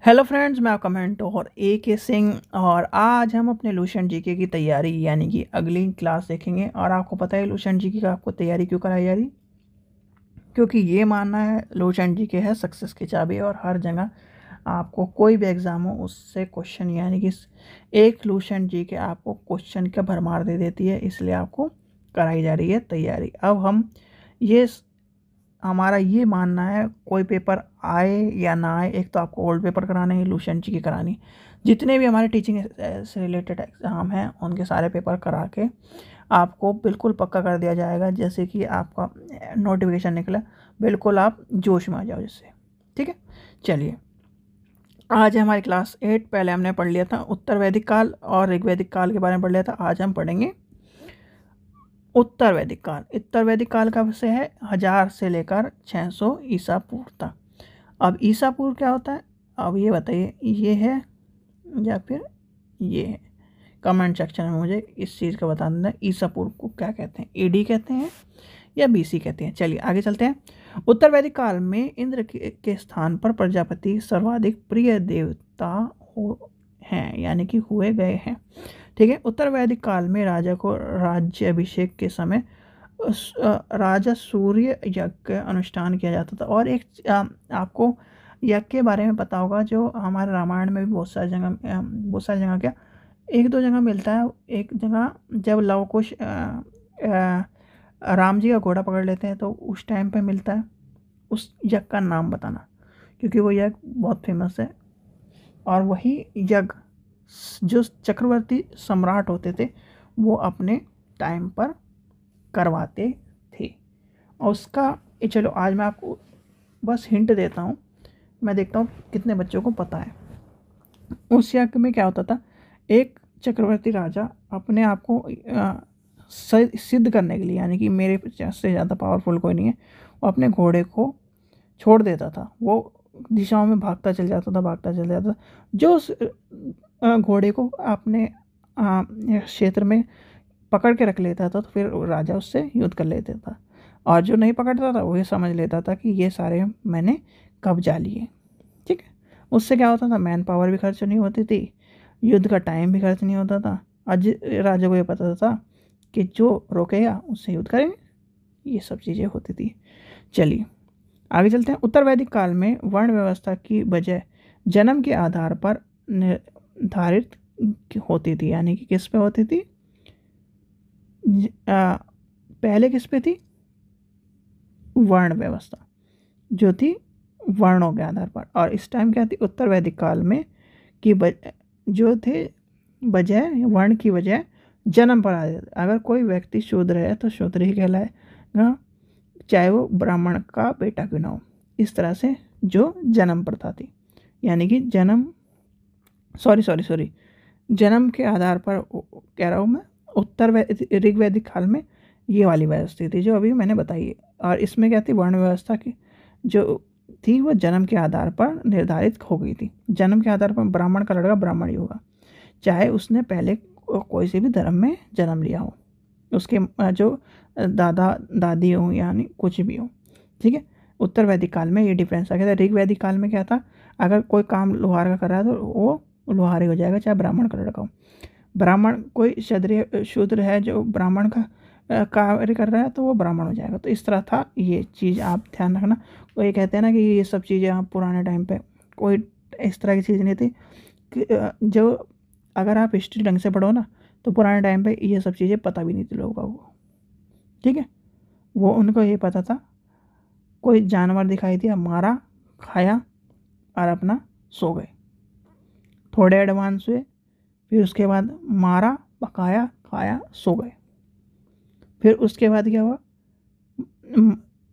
Hello friends, मैं आपका mentor A.K. Singh और आज हम अपने लुसेंट जीके की तैयारी यानी कि अगली क्लास देखेंगे। और आपको पता है लुसेंट जीके का आपको तैयारी क्यों कराई जा रही, क्योंकि ये मानना है लुसेंट जीके है सक्सेस की चाबी और हर जगह आपको कोई भी एग्ज़ाम हो उससे क्वेश्चन यानी कि एक लुसेंट जीके आपको क्वेश्चन का भरमार दे देती है, इसलिए आपको कराई जा रही है तैयारी। अब हम ये हमारा ये मानना है कोई पेपर आए या ना आए, एक तो आपको ओल्ड पेपर कराने हैं, लुसेंट जी की करानी, जितने भी हमारे टीचिंग से रिलेटेड एग्ज़ाम हैं उनके सारे पेपर करा के आपको बिल्कुल पक्का कर दिया जाएगा। जैसे कि आपका नोटिफिकेशन निकला, बिल्कुल आप जोश में आ जाओ जिससे। ठीक है, चलिए आज हमारी क्लास 8। पहले हमने पढ़ लिया था उत्तर वैदिक काल और ऋग्वैदिक काल के बारे में पढ़ लिया था। आज हम पढ़ेंगे उत्तर वैदिक काल। उत्तर वैदिक काल का से है 1000 से लेकर 600 ईसा पूर्व तक। अब ईसा पूर्व क्या होता है, अब ये बताइए, ये है या फिर ये है? कमेंट सेक्शन में मुझे इस चीज़ का बता देना, ईसा पूर्व को क्या कहते हैं, एडी कहते हैं या बीसी कहते हैं। चलिए आगे चलते हैं। उत्तर वैदिक काल में इंद्र के स्थान पर प्रजापति सर्वाधिक प्रिय देवता हैं यानी कि हुए गए हैं। ठीक है, उत्तर वैदिक काल में राजा को राज्य अभिषेक के समय राजा सूर्य यज्ञ का अनुष्ठान किया जाता था। और एक आपको यज्ञ के बारे में पता होगा, जो हमारे रामायण में भी बहुत सारी जगह क्या, एक दो जगह मिलता है। एक जगह जब लव कुश राम जी का घोड़ा पकड़ लेते हैं तो उस टाइम पे मिलता है। उस यज्ञ का नाम बताना, क्योंकि वो यज्ञ बहुत फेमस है। और वही यज्ञ जो चक्रवर्ती सम्राट होते थे वो अपने टाइम पर करवाते थे। और उसका चलो आज मैं आपको बस हिंट देता हूँ, मैं देखता हूँ कितने बच्चों को पता है। उस यज्ञ में क्या होता था, एक चक्रवर्ती राजा अपने आप को सिद्ध करने के लिए यानी कि मेरे से ज़्यादा पावरफुल कोई नहीं है, वो अपने घोड़े को छोड़ देता था। वो दिशाओं में भागता चल जाता था। जो उस घोड़े को अपने क्षेत्र में पकड़ के रख लेता था तो फिर राजा उससे युद्ध कर लेता था। और जो नहीं पकड़ता था वो ये समझ लेता था कि ये सारे मैंने कब्जा लिए। ठीक है, उससे क्या होता था, मैन पावर भी खर्च नहीं होती थी, युद्ध का टाइम भी खर्च नहीं होता था। आज राजा को ये पता था कि जो रोकेगा उससे युद्ध करेंगे, ये सब चीज़ें होती थी। चलिए आगे चलते हैं। उत्तर वैदिक काल में वर्ण व्यवस्था की बजाय जन्म के आधार पर निर्धारित होती थी, यानी कि किस पे होती थी, पहले किस पे थी, वर्ण व्यवस्था जो थी वर्णों के आधार पर। और इस टाइम क्या थी, उत्तर वैदिक काल में कि जो थे बजाय वर्ण की बजाय जन्म पर आ जाते। अगर कोई व्यक्ति शूद्र है तो शूद्र ही कहलाएगा, चाहे वो ब्राह्मण का बेटा क्यों ना हो। इस तरह से जो जन्म प्रथा थी, यानी कि जन्म के आधार पर कह रहा हूँ मैं। उत्तर ऋग्वैदिक काल में ये वाली व्यवस्था थी जो अभी मैंने बताई है। और इसमें क्या थी, वर्ण व्यवस्था की जो थी वो जन्म के आधार पर निर्धारित हो गई थी। जन्म के आधार पर ब्राह्मण का लड़का ब्राह्मण ही होगा, चाहे उसने पहले कोई से भी धर्म में जन्म लिया हो, उसके जो दादा दादी हो यानी कुछ भी हो। ठीक है, उत्तर वैदिक काल में ये डिफरेंस आ गया था। ऋग वैदिक काल में क्या था, अगर कोई काम लोहार का कर रहा है तो वो लोहार ही हो जाएगा, चाहे ब्राह्मण का लड़का हो। ब्राह्मण कोई क्षत्रिय शूद्र है जो ब्राह्मण का कार्य कर रहा है तो वो ब्राह्मण हो जाएगा। तो इस तरह था ये चीज़, आप ध्यान रखना। वो ये कहते हैं ना कि ये सब चीज़ें आप पुराने टाइम पे कोई इस तरह की चीज़ नहीं थी कि जो अगर आप हिस्ट्री ढंग से पढ़ो ना तो पुराने टाइम पे ये सब चीज़ें पता भी नहीं थी लोगों को। ठीक है, वो उनको ये पता था, कोई जानवर दिखाई दिया, मारा, खाया और अपना सो गए। थोड़े एडवांस हुए, फिर उसके बाद मारा, पकाया, खाया, सो गए। फिर उसके बाद क्या हुआ,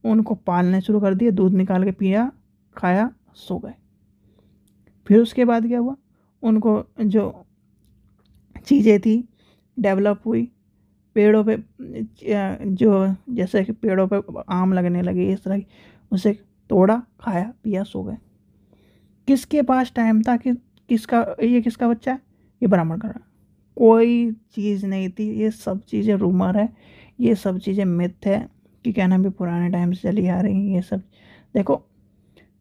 उनको पालने शुरू कर दिए, दूध निकाल के पिया, खाया, सो गए। फिर उसके बाद क्या हुआ, उनको जो चीज़ें थी डेवलप हुई, पेड़ों पे जो जैसे कि पेड़ों पे आम लगने लगे इस तरह की, उसे तोड़ा, खाया, पिया, सो गए। किसके पास टाइम था कि किसका बच्चा है, ये ब्राह्मण का रहा। कोई चीज़ नहीं थी, ये सब चीज़ें रूमर है, ये सब चीज़ें मिथ है कि क्या नाम भी पुराने टाइम से चली आ रही हैं। ये सब देखो,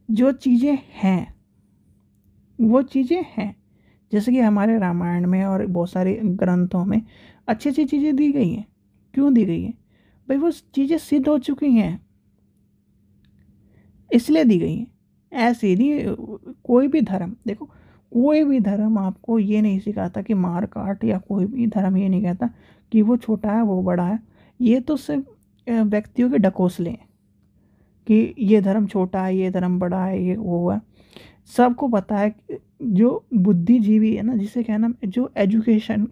जो चीज़ें हैं वो चीज़ें हैं। जैसे कि हमारे रामायण में और बहुत सारे ग्रंथों में अच्छी अच्छी चीज़ें दी गई हैं। क्यों दी गई हैं भाई? वो चीज़ें सिद्ध हो चुकी हैं, इसलिए दी गई हैं। ऐसे नहीं, कोई भी धर्म देखो, कोई भी धर्म आपको ये नहीं सिखाता कि मार काट, या कोई भी धर्म ये नहीं कहता कि वो छोटा है वो बड़ा है। ये तो सिर्फ व्यक्तियों के ढकोसले हैं कि ये धर्म छोटा है, ये धर्म बड़ा है, ये वो है। सबको पता है कि जो बुद्धिजीवी है ना, जिसे कहना, जो एजुकेशन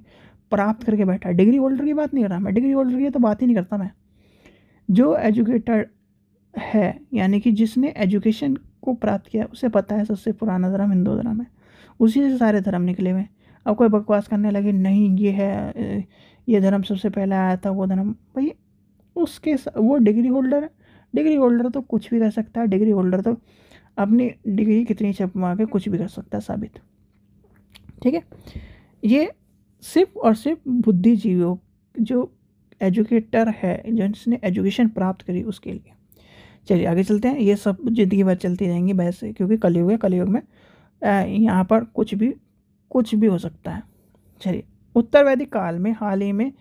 प्राप्त करके बैठा है, डिग्री होल्डर की बात नहीं कर रहा मैं, डिग्री होल्डर की तो बात ही नहीं करता मैं। जो एजुकेटेड है, यानी कि जिसने एजुकेशन को प्राप्त किया, उसे पता है सबसे पुराना धर्म हिंदू धर्म है। उसी से सारे धर्म निकले हुए हैं। अब कोई बकवास करने लगे नहीं ये है, ये धर्म सबसे पहले आया था, वो धर्म, भाई वो डिग्री होल्डर है। डिग्री होल्डर तो कुछ भी कर सकता है। डिग्री होल्डर तो अपनी डिग्री कितनी छपवा के कुछ भी कर सकता है साबित। ठीक है, ये सिर्फ और सिर्फ बुद्धिजीवियों, जो एजुकेटर है, जिसने एजुकेशन प्राप्त करी, उसके लिए। चलिए आगे चलते हैं। ये सब ज़िंदगी भर चलती रहेंगी बहस, क्योंकि कलयुग है। कलयुग में यहाँ पर कुछ भी हो सकता है। चलिए, उत्तर वैदिक काल में हाल ही में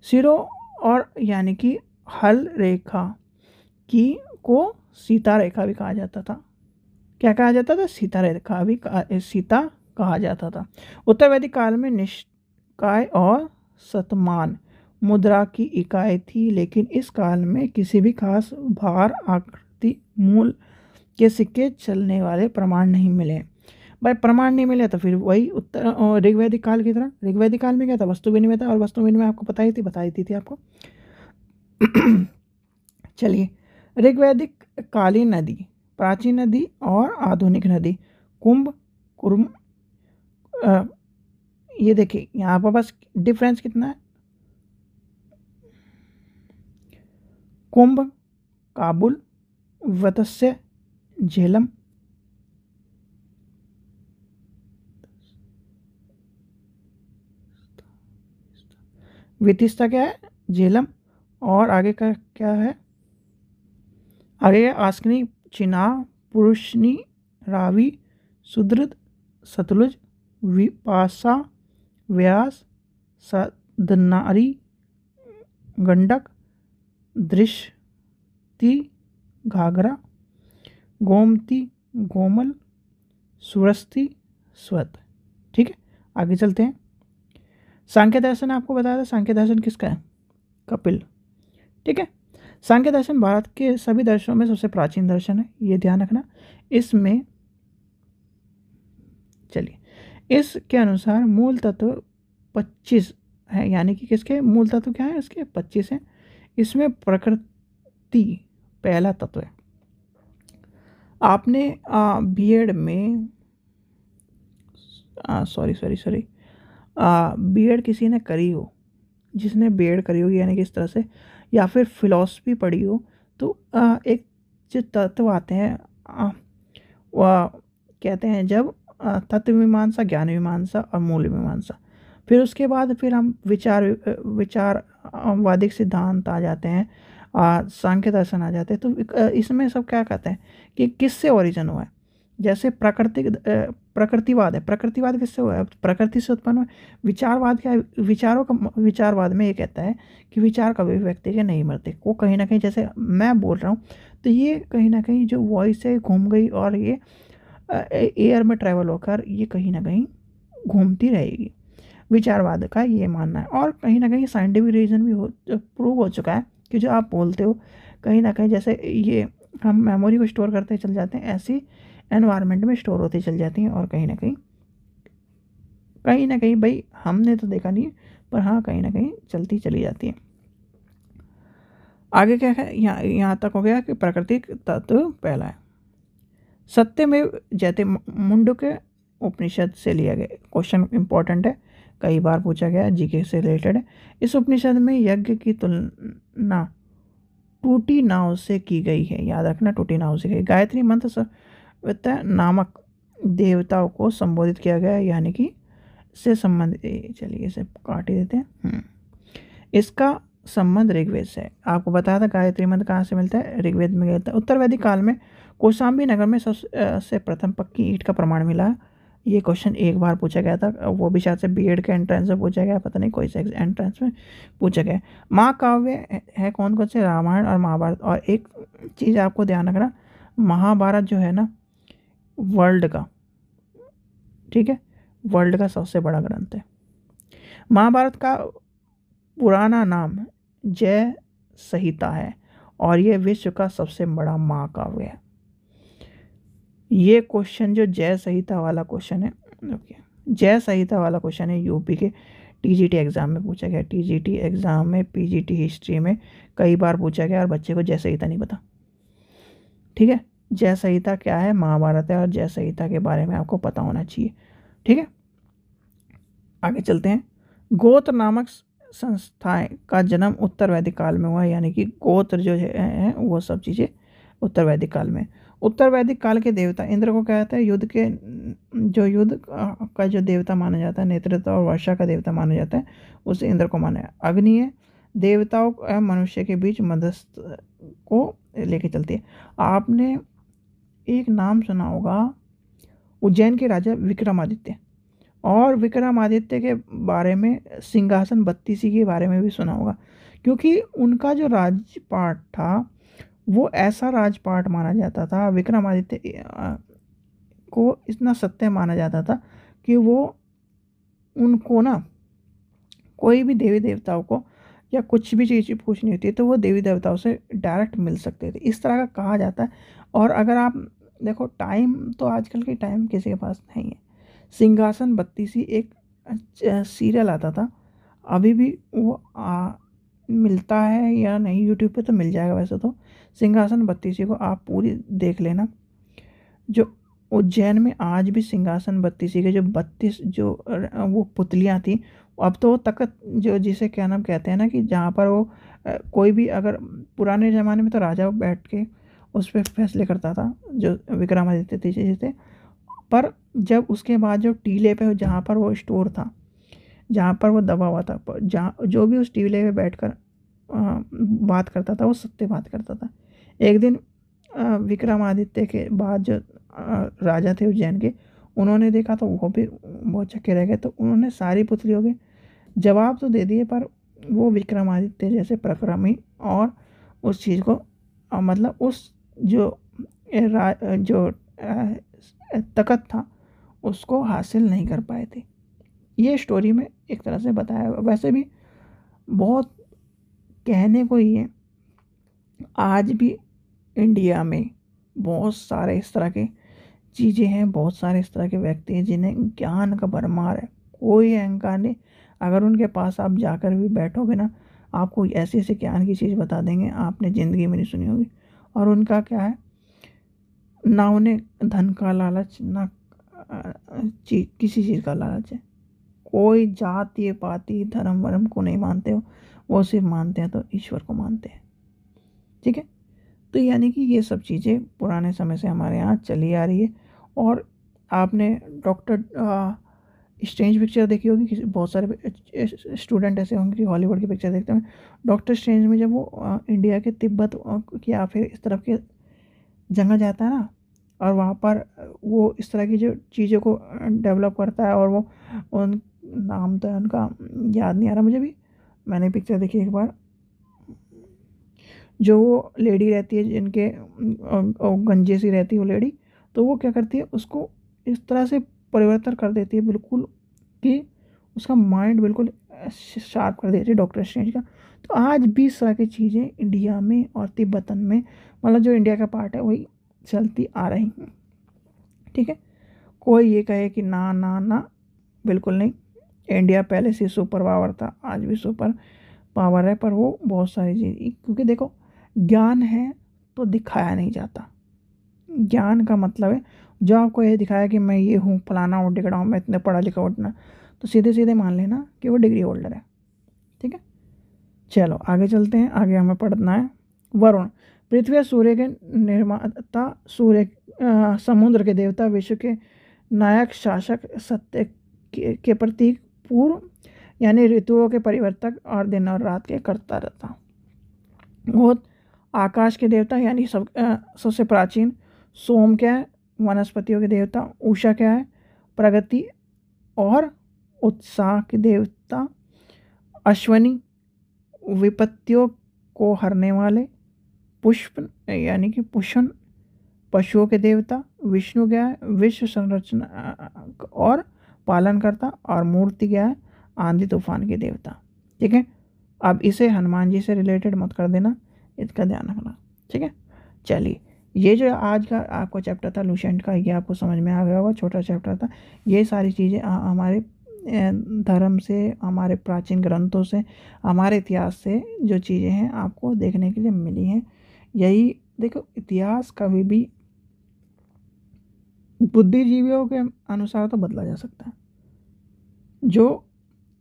सिरों और यानी कि हल रेखा की को सीता रेखा भी कहा जाता था। क्या कहा जाता था? सीता कहा जाता था। उत्तर वैदिक काल में निष्काय और शतमान मुद्रा की इकाई थी, लेकिन इस काल में किसी भी खास भार आकृति मूल के सिक्के चलने वाले प्रमाण नहीं मिले। भाई प्रमाण नहीं मिले तो फिर वही उत्तर ऋग्वैदिक काल की तरह। ऋग्वैदिक काल में क्या था? वस्तु विनिमय था, और वस्तु विनिमय आपको बता दी थी आपको। चलिए, ऋग्वैदिक कालीन नदी, प्राचीन नदी और आधुनिक नदी, कुंभ कुर्म, ये देखिए यहाँ पर बस डिफरेंस कितना है। कुंभ काबुल, वत्स्य झेलम, वितिस्ता क्या है? झेलम। और आगे का क्या है? आगे आस्कनी, चिनाब, पुरुषनी, रावी, सुदृढ़, सतलुज, विपासा, व्यास, सदनारी, गंडक, दृष्टि, घाघरा, गोमती, गोमल, सुरस्ती, स्वत। ठीक है, आगे चलते हैं। सांख्य दर्शन आपको बताया था। सांख्य दर्शन किसका है? कपिल। ठीक है, सांख्य दर्शन भारत के सभी दर्शनों में सबसे प्राचीन दर्शन है, ये ध्यान रखना। इसमें चलिए, इसके अनुसार मूल तत्व 25 है, यानी कि किसके मूल तत्व क्या है? इसके 25 हैं। इसमें प्रकृति पहला तत्व है। आपने बीएड में सॉरी बीएड किसी ने करी हो, जिसने बीएड करी होगी, यानी कि इस तरह से, या फिर फिलॉसफी पढ़ी हो, तो एक जो तत्व आते हैं, वह कहते हैं जब तत्व मीमांसा, ज्ञान मीमांसा और मूल मीमांसा, फिर उसके बाद फिर हम विचारवादिक सिद्धांत आ जाते हैं, सांख्य दर्शन आ जाते हैं। तो इसमें सब क्या कहते हैं कि किससे ओरिजिन हुआ है। जैसे प्रकृतिवाद है। प्रकृतिवाद किससे हुआ है? प्रकृति से उत्पन्न हुआ। विचारवाद क्या है? विचारवाद में ये कहता है कि विचार कभी भी व्यक्ति के नहीं मरते। वो कहीं ना कहीं, जैसे मैं बोल रहा हूँ, तो ये कहीं ना कहीं जो वॉइस है घूम गई, और ये एयर में ट्रैवल होकर ये कहीं ना कहीं घूमती रहेगी। विचारवाद का ये मानना है, और कहीं ना कहीं साइंटिफिक रीजन भी प्रूव हो चुका है कि जो आप बोलते हो, कहीं ना कहीं जैसे ये हम मेमोरी को स्टोर करते चल जाते हैं, ऐसी एनवायरनमेंट में स्टोर होती चल जाती हैं, और कहीं ना कहीं भाई हमने तो देखा नहीं, पर हाँ कहीं ना कहीं चलती चली जाती है। आगे क्या है? यहाँ तक हो गया कि प्राकृतिक तत्व पहला है। सत्यमेव जयते मुंडके उपनिषद से लिया गया। क्वेश्चन इंपॉर्टेंट है, कई बार पूछा गया, जीके से रिलेटेड है। इस उपनिषद में यज्ञ की तुलना टूटी नाव से की गई है। याद रखना, टूटी नाव से गई। गायत्री मंत्र नामक देवताओं को संबोधित किया गया, यानी कि से संबंधित। चलिए इसे काट ही देते हैं। इसका संबंध ऋग्वेद से है। आपको बताया था गायत्री मंत्र कहाँ से मिलता है? ऋग्वेद में मिलता है। उत्तर वैदिक काल में कौशाम्बी नगर में सबसे प्रथम पक्की ईंट का प्रमाण मिला ये क्वेश्चन एक बार पूछा गया था, वो भी शायद से बीएड के एंट्रेंस में पूछा गया, पता नहीं कोई से एंट्रेंस में पूछा गया। महाकाव्य है कौन कौन से? रामायण और महाभारत। और एक चीज़ आपको ध्यान रखना, महाभारत जो है ना वर्ल्ड का, ठीक है, वर्ल्ड का सबसे बड़ा ग्रंथ है। महाभारत का पुराना नाम जय संहिता है और ये विश्व का सबसे बड़ा महाकाव्य है। ये क्वेश्चन जो जय संहिता वाला क्वेश्चन है, जय संहिता वाला क्वेश्चन है यूपी के टीजीटी एग्ज़ाम में पूछा गया। टीजीटी एग्ज़ाम में पीजीटी हिस्ट्री में कई बार पूछा गया और बच्चे को जय संहिता नहीं पता, ठीक है। जय संहिता क्या है? महाभारत है और जय संहिता के बारे में आपको पता होना चाहिए, ठीक है। आगे चलते हैं। गोत्र नामक संस्थाएं का जन्म उत्तर वैदिक काल में हुआ, यानी कि गोत्र जो है वो सब चीज़ें उत्तर वैदिक काल में। उत्तर वैदिक काल के देवता इंद्र को कहते हैं। युद्ध का जो देवता माना जाता है, नेतृत्व और वर्षा का देवता माना जाता है, उसे इंद्र को माना है। अग्नि है देवताओं और मनुष्य के बीच मध्यस्थ को लेके चलती है। आपने एक नाम सुना होगा उज्जैन के राजा विक्रमादित्य, और विक्रमादित्य के बारे में सिंहासन बत्तीसी के बारे में भी सुना होगा, क्योंकि उनका जो राजपाट था वो ऐसा राजपाट माना जाता था, विक्रमादित्य को इतना सत्य माना जाता था कि वो उनको ना कोई भी देवी देवताओं को या कुछ भी चीज़ पूछनी होती है तो वो देवी देवताओं से डायरेक्ट मिल सकते थे, इस तरह का कहा जाता है। और अगर आप देखो, टाइम तो आजकल के टाइम किसी के पास नहीं है। सिंहासन बत्तीसी एक सीरियल आता था, अभी भी वो मिलता है या नहीं, यूट्यूब पे तो मिल जाएगा वैसे तो। सिंहासन बत्तीसी को आप पूरी देख लेना। जो उज्जैन में आज भी सिंहासन बत्तीसी के जो 32 जो वो पुतलियाँ थी, अब तो तख्त जो जिसे क्या नाम कहते हैं ना, कि जहाँ पर वो कोई भी अगर पुराने ज़माने में तो राजा बैठ के उस पर फैसले करता था, जो विक्रमादित्य जी थे। पर जब उसके बाद जो टीले पे जहाँ पर वो स्टोर था, जहाँ पर वो दबा हुआ था, जहाँ जो भी उस टीले पे बैठकर बात करता था वो सत्य बात करता था। एक दिन विक्रमादित्य के बाद जो राजा थे उज्जैन के, उन्होंने देखा तो वो भी बहुत चक्के रह गए। तो उन्होंने सारी पुतलियों के जवाब तो दे दिए, पर वो विक्रमादित्य जैसे पराक्रमी और उस चीज़ को मतलब उस जो जो तख्त था उसको हासिल नहीं कर पाए थे। ये स्टोरी में एक तरह से बताया। वैसे भी बहुत कहने को ही है, आज भी इंडिया में बहुत सारे इस तरह के चीज़ें हैं, बहुत सारे इस तरह के व्यक्ति हैं जिन्हें ज्ञान का भरमार है, कोई अहंकार नहीं। अगर उनके पास आप जाकर भी बैठोगे ना, आपको ऐसे ऐसे ज्ञान की चीज़ बता देंगे आपने ज़िंदगी में नहीं सुनी होगी। और उनका क्या है, ना उन्हें धन का लालच, ना किसी चीज़ का लालच है। कोई जाति पाति धर्म वर्म को नहीं मानते हो, वो सिर्फ मानते हैं तो ईश्वर को मानते हैं, ठीक है। तो यानी कि ये सब चीज़ें पुराने समय से हमारे यहाँ चली आ रही है। और आपने डॉक्टर स्ट्रेंज पिक्चर देखी होगी, कि बहुत सारे स्टूडेंट ऐसे होंगे कि हॉलीवुड की पिक्चर देखते हैं। डॉक्टर स्ट्रेंज में जब वो इंडिया के तिब्बत या फिर इस तरफ के जंगल जाता है ना, और वहाँ पर वो इस तरह की जो चीज़ों को डेवलप करता है, और वो उन नाम तो है उनका याद नहीं आ रहा मुझे भी, मैंने पिक्चर देखी एक बार। जो वो लेडी रहती है जिनके गंजे सी रहती है वो लेडी, तो वो क्या करती है, उसको इस तरह से परिवर्तन कर देती है बिल्कुल, कि उसका माइंड बिल्कुल शार्प कर देती है डॉक्टर स्ट्रेंज का। तो आज भी इस तरह की चीज़ें इंडिया में और तिब्बतन में, मतलब जो इंडिया का पार्ट है वही चलती आ रही हैं, ठीक है। कोई ये कहे कि ना ना ना, बिल्कुल नहीं। इंडिया पहले से सुपर पावर था, आज भी सुपर पावर है, पर वो बहुत सारी चीज़, क्योंकि देखो ज्ञान है तो दिखाया नहीं जाता। ज्ञान का मतलब है जो आपको ये दिखाया कि मैं ये हूँ, फलाना हूँ, टिकड़ा हूँ, मैं इतने पढ़ा लिखा हूँ, इतना, तो सीधे सीधे मान लेना कि वो डिग्री होल्डर है, ठीक है। चलो आगे चलते हैं। आगे हमें पढ़ना है वरुण, पृथ्वी और सूर्य के निर्माता, सूर्य समुद्र के देवता, विश्व के नायक, शासक, सत्य के प्रतीक, पूर्व यानी ऋतुओं के परिवर्तक, और दिन और रात के करता रहता। बहुत आकाश के देवता यानी सबसे प्राचीन। सोम क्या है? वनस्पतियों के देवता। उषा क्या है? प्रगति और उत्साह के देवता, अश्वनी विपत्तियों को हरने वाले, पुष्प यानी कि पुष्ण पशुओं के देवता, विष्णु क्या है विश्व संरचना और पालन करता, और मूर्ति क्या है आंधी तूफान के देवता। ठीक है, अब इसे हनुमान जी से रिलेटेड मत कर देना, इसका ध्यान रखना। ठीक है, चलिए ये जो आज का आपको चैप्टर था लूसेंट का, ये आपको समझ में आ गया होगा, छोटा चैप्टर था। ये सारी चीज़ें हमारे धर्म से, हमारे प्राचीन ग्रंथों से, हमारे इतिहास से जो चीज़ें हैं आपको देखने के लिए मिली हैं। यही देखो, इतिहास कभी भी बुद्धिजीवियों के अनुसार तो बदला जा सकता है, जो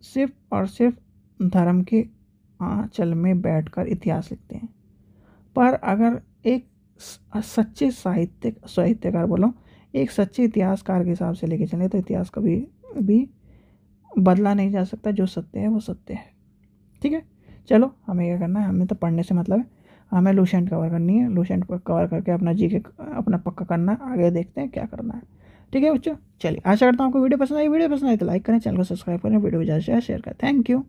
सिर्फ और सिर्फ धर्म के आंचल में बैठकर इतिहास लिखते हैं। पर अगर एक सच्चे साहित्यकार बोलो, एक सच्चे इतिहासकार के हिसाब से लेके चले तो इतिहास कभी भी बदला नहीं जा सकता। जो सत्य है वो सत्य है। ठीक है, चलो हमें क्या करना है, हमें तो पढ़ने से मतलब है, हमें लूसेंट कवर करनी है। लूसेंट को कवर करके अपना जीके अपना पक्का करना है, आगे देखते हैं क्या करना है। ठीक है बच्चों, चलिए आशा करता हूँ आपको वीडियो पसंद आई। वीडियो पसंद आई तो लाइक करें, चैनल को सब्सक्राइब करें, वीडियो को ज़्यादा से ज़्यादा शेयर करें। Thank you.